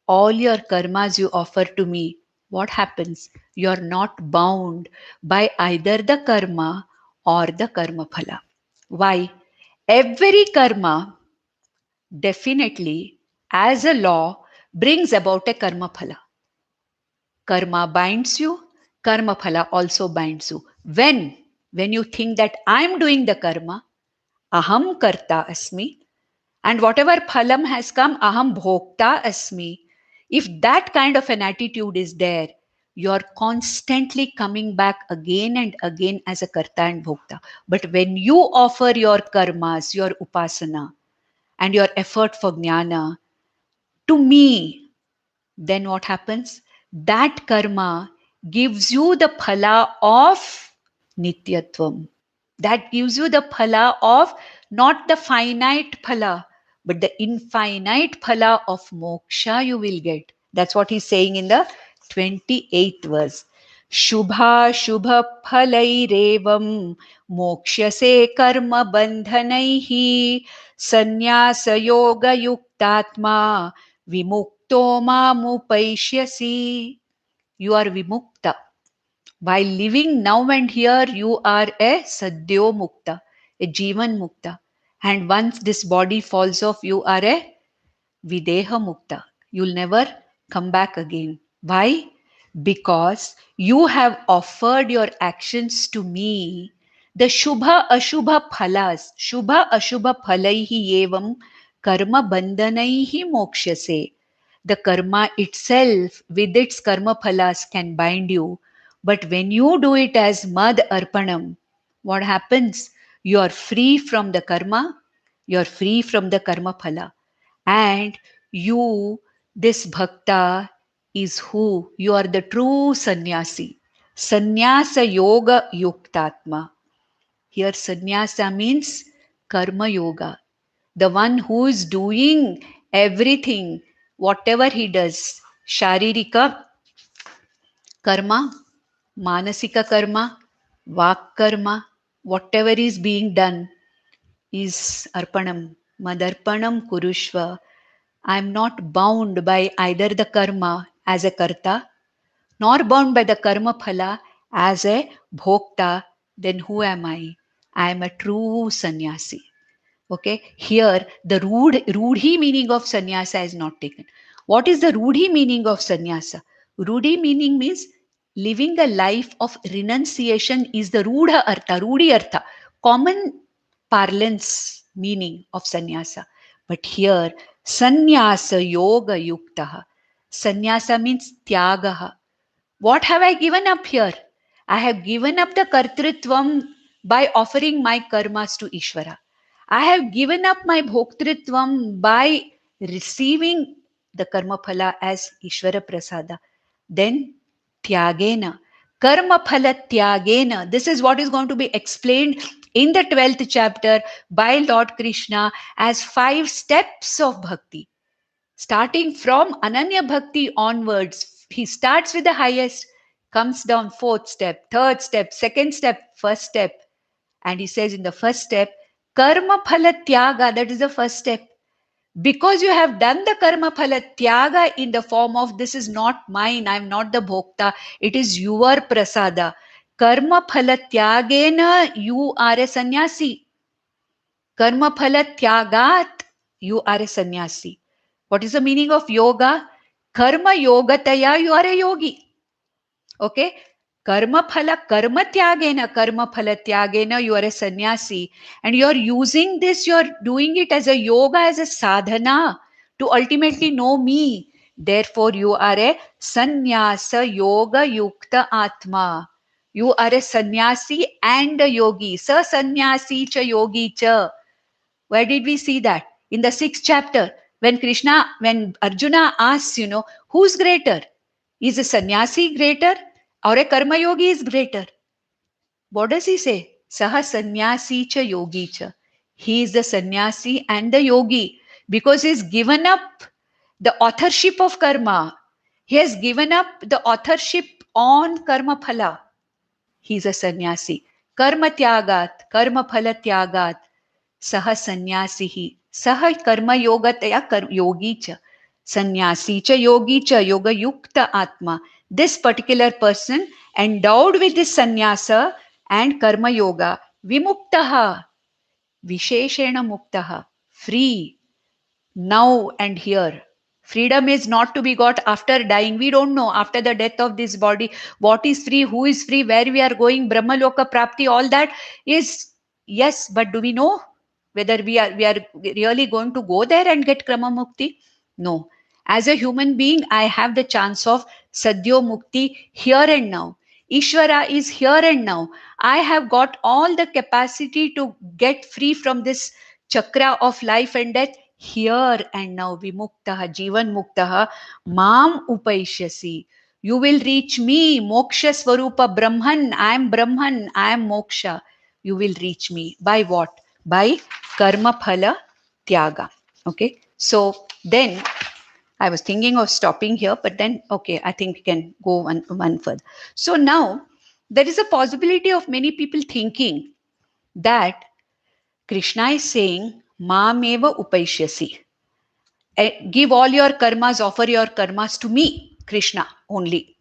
all your karmas you offer to me, what happens? You are not bound by either the karma or the karma phala. Why? Every karma definitely, as a law, brings about a karma phala. Karma binds you, karma phala also binds you. When you think that I'm doing the karma, aham karta asmi, and whatever phalam has come, aham bhokta asmi. If that kind of an attitude is there, You're constantly coming back again and again as a karta and bhokta. But when you offer your karmas, your upasana, and your effort for jnana to me, then what happens? That karma gives you the phala of nityatvam. That gives you the phala of not the finite phala, but the infinite phala of moksha you will get. That's what he's saying in the 28th verse. Shubha shubha phalairevam mokshase karma bandhanaihi sannyasa yoga yuktatma vimukto mamupaishyasi. You are vimukta. By living now and here, you are a sadhyo mukta, a jivan mukta. And once this body falls off, you are a videha mukta. You'll never come back again. Why? Because you have offered your actions to me. The shubha ashubha phalas, shubha ashubha phalaihi evam karma bandhanaihi mokshase. The karma itself with its karma phalas can bind you. But when you do it as mad arpanam, what happens? You are free from the karma, you are free from the karma phala. And you, this bhakta, is who? You are the true sannyasi. Sannyasa yoga yuktatma. Here, sannyasa means karma yoga. The one who is doing everything, whatever he does, sharirika karma, manasika karma, vak karma, whatever is being done is arpanam. Madarpanam kurushva. I am not bound by either the karma as a karta, nor bound by the karma phala as a bhokta. Then who am I? I am a true sannyasi. Okay, here the rudhi meaning of sannyasa is not taken. What is the rudhi meaning of sannyasa? Rudhi meaning means living a life of renunciation is the rudhi artha, common parlance meaning of sannyasa. But here, sannyasa yoga yuktaha. Sannyasa means tyagaha. What have I given up here? I have given up the kartritvam by offering my karmas to Ishvara. I have given up my bhoktritvam by receiving the karma phala as Ishvara prasada. Then tyagena. Karma phala tyagena. This is what is going to be explained in the 12th chapter by Lord Krishna as 5 steps of bhakti. Starting from Ananya Bhakti onwards, he starts with the highest, comes down 4th step, 3rd step, 2nd step, 1st step. And he says in the 1st step, Karma Phala Tyaga, that is the 1st step. Because you have done the Karma Phala Tyaga in the form of this is not mine, I am not the Bhokta, it is your prasada. Karma Phala Tyagena, you are a sannyasi. Karma Phala Tyagat, you are a sannyasi. What is the meaning of yoga? Karma yogataya, you are a yogi. Okay? Karma phala tyagena, you are a sannyasi. And you are using this, you are doing it as a yoga, as a sadhana to ultimately know me. Therefore, you are a sannyasa yoga yukta atma. You are a sannyasi and a yogi. Sa sannyasi cha yogi cha. Where did we see that? In the 6th chapter, when Arjuna asks, who's greater? Is a sannyasi greater or a karma yogi is greater? What does he say? Saha sannyasi cha yogi cha. He is the sannyasi and the yogi because he's given up the authorship of karma. He has given up the authorship on karma phala. He is a sannyasi. Karma tyagat, karma phala tyagat. Saha sannyasihi. Saha karma yogataya yogi cha. Sannyasi cha yogi cha yoga yukta atma. This particular person endowed with this sannyasa and karma yoga, vimuktaha, visheshena muktaha, free, now and here. Freedom is not to be got after dying. We don't know after the death of this body what is free, who is free, where we are going, Brahmaloka Prapti, all that is yes, but do we know whether we are really going to go there and get Krama Mukti? No. As a human being, I have the chance of Sadhyo Mukti here and now. Ishvara is here and now. I have got all the capacity to get free from this chakra of life and death here and now. Vimuktaha, Jivan Muktaha, Mam Upaishyasi. You will reach me, Moksha Swarupa Brahman. I am Brahman, I am Moksha. You will reach me. By what? By Karma Phala Tyaga. Okay. So then I was thinking of stopping here, but then, okay, I think we can go one further. So now there is a possibility of many people thinking that Krishna is saying, Mameva Upaishyasi. Give all your karmas, offer your karmas to me, Krishna only.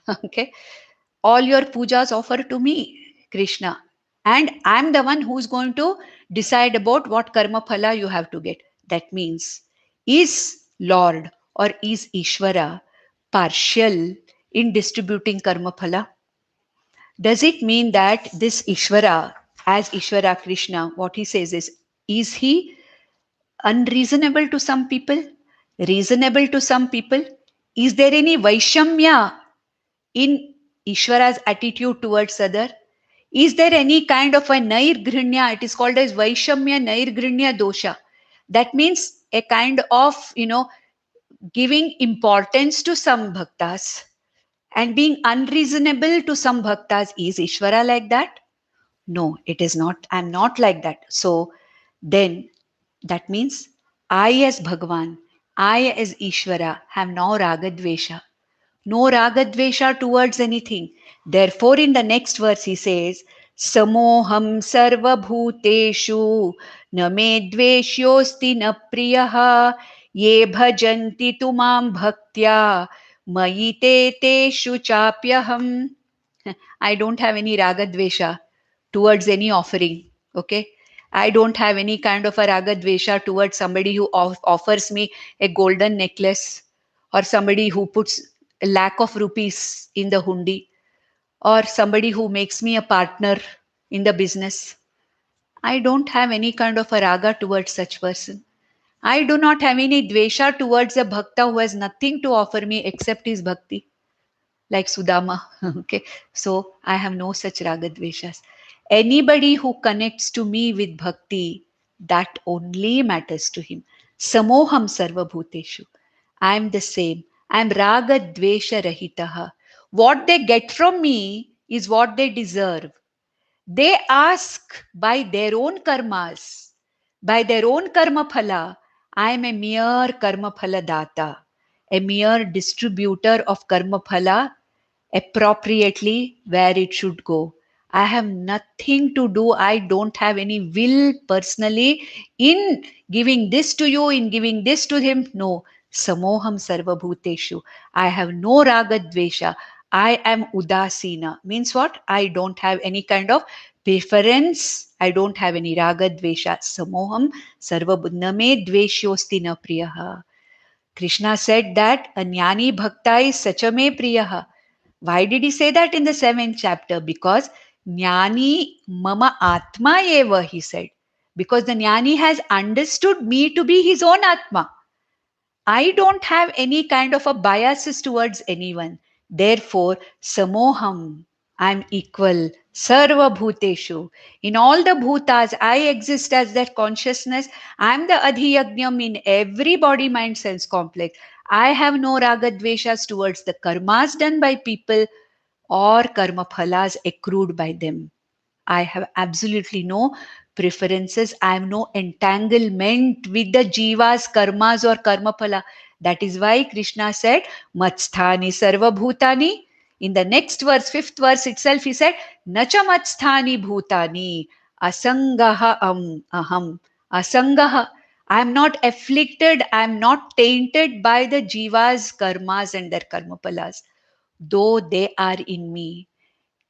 Okay. All your pujas offer to me, Krishna. And I'm the one who's going to decide about what karma phala you have to get. That means, is Lord or is Ishvara partial in distributing karma phala? Does it mean that this Ishvara, as Ishvara Krishna, what he says is he unreasonable to some people? Reasonable to some people? Is there any Vaishamya in Ishvara's attitude towards other? Is there any kind of a Nairgrinya? It is called as Vaishamya Nairgrinya dosha. That means a kind of, giving importance to some bhaktas and being unreasonable to some bhaktas. Is Ishvara like that? No, it is not. I'm not like that. So then that means I as Bhagwan, I as Ishvara have no ragadvesha. No ragadvesha towards anything. Therefore, in the next verse, he says, Samoham sarva bhuteshu na me dveshyosti na priyaha ye bhajanti tumam bhaktya mayite teshu chapyaham. I don't have any ragadvesha towards any offering. Okay. I don't have any kind of a ragadvesha towards somebody who offers me a golden necklace, or somebody who puts a lakh of rupees in the hundi, or somebody who makes me a partner in the business. I don't have any kind of a raga towards such person. I do not have any dvesha towards a bhakta who has nothing to offer me except his bhakti, like Sudama. Okay. So I have no such ragadveshas. Anybody who connects to me with bhakti, that only matters to him. Samoham sarva bhuteshu. I am the same. I am ragadvesha rahitaha. What they get from me is what they deserve. They ask by their own karmas, by their own karma phala. I am a mere karma phala data, a mere distributor of karma phala appropriately where it should go. I have nothing to do. I don't have any will personally in giving this to you, in giving this to him. No. Samoham sarva bhuteshu. I have no raga dvesha. I am udasina. Means what? I don't have any kind of preference. I don't have any raga dvesha. Samoham sarva name dveshyosti na priyaha. Krishna said that a jnani bhakta is sachame priyaha. Why did he say that in the 7th chapter? Because jnani mama atma eva, he said. Because the jnani has understood me to be his own atma. I don't have any kind of a biases towards anyone. Therefore, samoham, I'm equal. Sarva bhuteshu. In all the bhutas, I exist as that consciousness. I'm the adhiyagnyam in every body, mind, sense complex. I have no ragadveshas towards the karmas done by people or karma phalas accrued by them. I have absolutely no preferences. I have no entanglement with the jiva's karmas or karma phala. That is why Krishna said, Matsthani sarva bhutani. In the next verse, 5th verse itself, he said, Nacha matsthani bhutani asangaha aham. Asangaha. I am not afflicted, I am not tainted by the jiva's karmas and their karma phalas, though they are in me.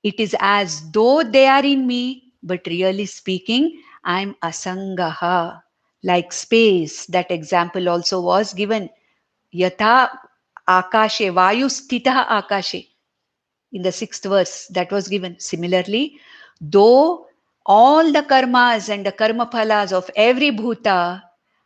It is as though they are in me, but really speaking, I am asangaha, like space. That example also was given. Yatha akashe, vayu stitaha akashe. In the 6th verse, that was given. Similarly, though all the karmas and the karma phalas of every bhuta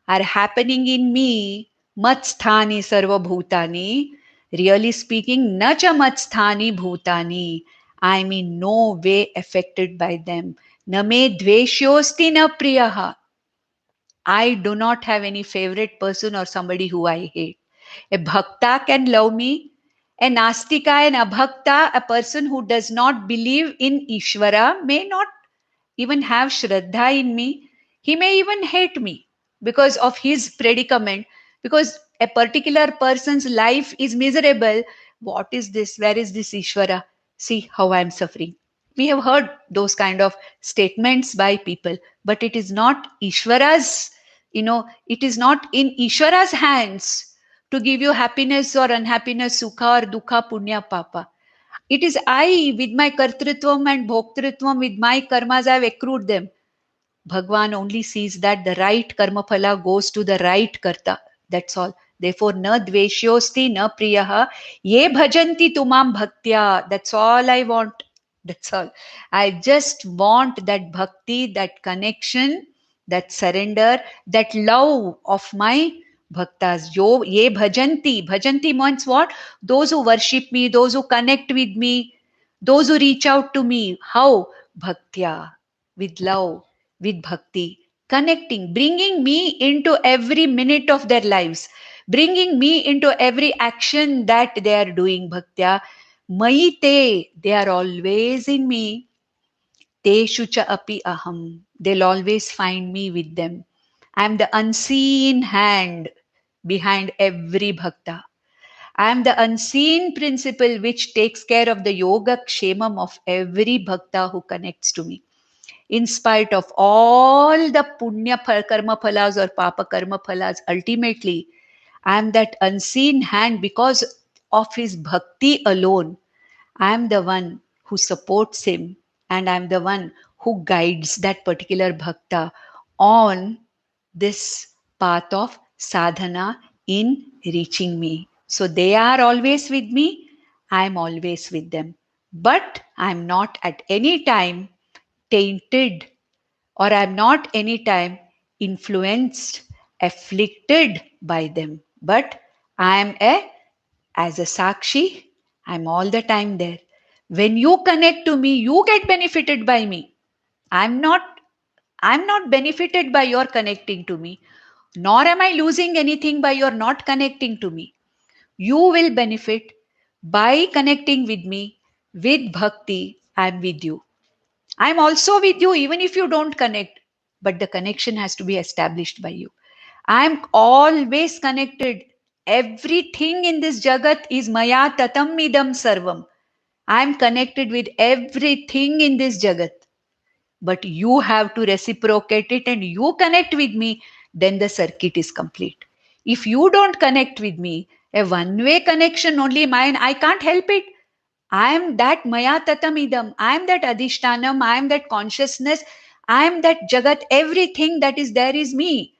are happening in me, Matsthani sarvabhutani. Really speaking, na cha matsthani bhutani. I am in no way affected by them. Na me dveshyosti na priyaha. I do not have any favorite person or somebody who I hate. A bhakta can love me. A nastika and abhakta, a person who does not believe in Ishvara, may not even have Shraddha in me. He may even hate me because of his predicament, because a particular person's life is miserable. What is this? Where is this Ishvara? See how I am suffering. We have heard those kind of statements by people, but it is not Ishvara's, it is not in Ishvara's hands to give you happiness or unhappiness, sukha or dukha, punya, papa. It is I, with my kartritvam and bhoktritvam, with my karmas, I have accrued them. Bhagwan only sees that the right karma phala goes to the right karta. That's all. Therefore, na dveshyosti na priyaha ye bhajanti tumam bhaktya. That's all I want. That's all. I just want that bhakti, that connection, that surrender, that love of my bhaktas. Yo ye bhajanti. Bhajanti means what? Those who worship me, those who connect with me, those who reach out to me. How? Bhaktya. With love, with bhakti, connecting, bringing me into every minute of their lives, bringing me into every action that they are doing. Bhaktya. Mayi te, they are always in me. Teshu cha api aham. They'll always find me with them. I am the unseen hand behind every bhakta. I am the unseen principle which takes care of the yoga kshemam of every bhakta who connects to me. In spite of all the punya karma phalas or papa karma phalas, ultimately, I am that unseen hand because of his bhakti alone. I am the one who supports him and I am the one who guides that particular bhakta on this path of sadhana in reaching me. So they are always with me, I am always with them. But I am not at any time tainted or I'm not anytime influenced, afflicted by them. But I am as a Sakshi, I'm all the time there. When you connect to me, you get benefited by me. I'm not, I'm not benefited by your connecting to me, nor am I losing anything by your not connecting to me. You will benefit by connecting with me with bhakti. I'm with you. I'm also with you even if you don't connect, but the connection has to be established by you. I'm always connected. Everything in this jagat is maya tatam idam sarvam. I'm connected with everything in this jagat. But you have to reciprocate it and you connect with me, then the circuit is complete. If you don't connect with me, a one-way connection only mine, I can't help it. I am that Maya Tatam Idam. I am that Adhishtanam. I am that consciousness. I am that Jagat. Everything that is there is me.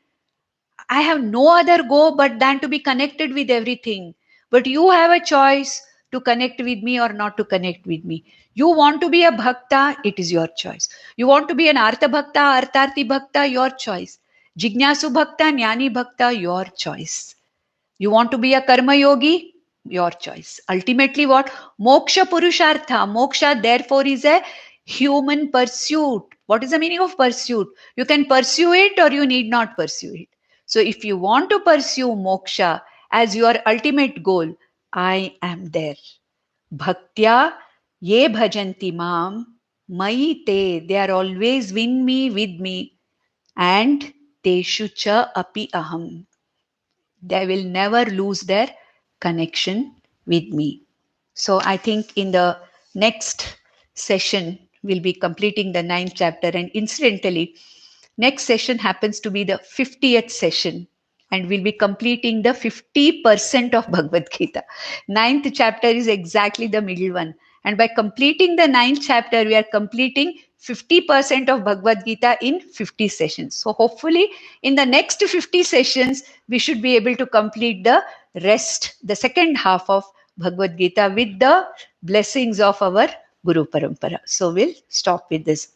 I have no other go but than to be connected with everything. But you have a choice to connect with me or not to connect with me. You want to be a bhakta, it is your choice. You want to be an artha bhakta, artharthi bhakta, your choice. Jignasu bhakta, jnani bhakta, your choice. You want to be a karma yogi? Your choice. Ultimately, what? Moksha purushartha. Moksha, therefore, is a human pursuit. What is the meaning of pursuit? You can pursue it or you need not pursue it. So, if you want to pursue moksha as your ultimate goal, I am there. Bhaktya ye bhajanti mam mai te. They are always with me, and teshu cha api aham. They will never lose their connection with me. So I think in the next session, we'll be completing the 9th chapter. And incidentally, next session happens to be the 50th session. And we'll be completing the 50% of Bhagavad Gita. 9th chapter is exactly the middle one. And by completing the 9th chapter, we are completing 50% of Bhagavad Gita in 50 sessions. So hopefully in the next 50 sessions, we should be able to complete the rest, the second half of Bhagavad Gita with the blessings of our Guru Parampara. So we'll stop with this.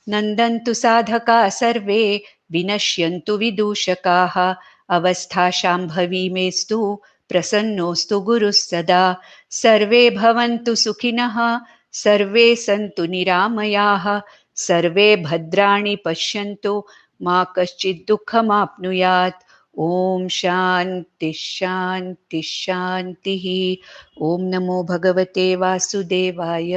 Nandantu sadhaka sarve vinashyantu vidushakaha अवस्था शाम्भवी मेस्तु प्रसन्नोऽस्तु गुरुः सदा। सर्वे भवन्तु सुखिनः, सर्वे सन्तु निरामयाः, सर्वे भद्राणि पश्यन्तु, मा कश्चित् दुःखमाप्नुयात्। ॐ शान्ति शान्ति शान्तिः। ॐ नमो भगवते वासुदेवाय।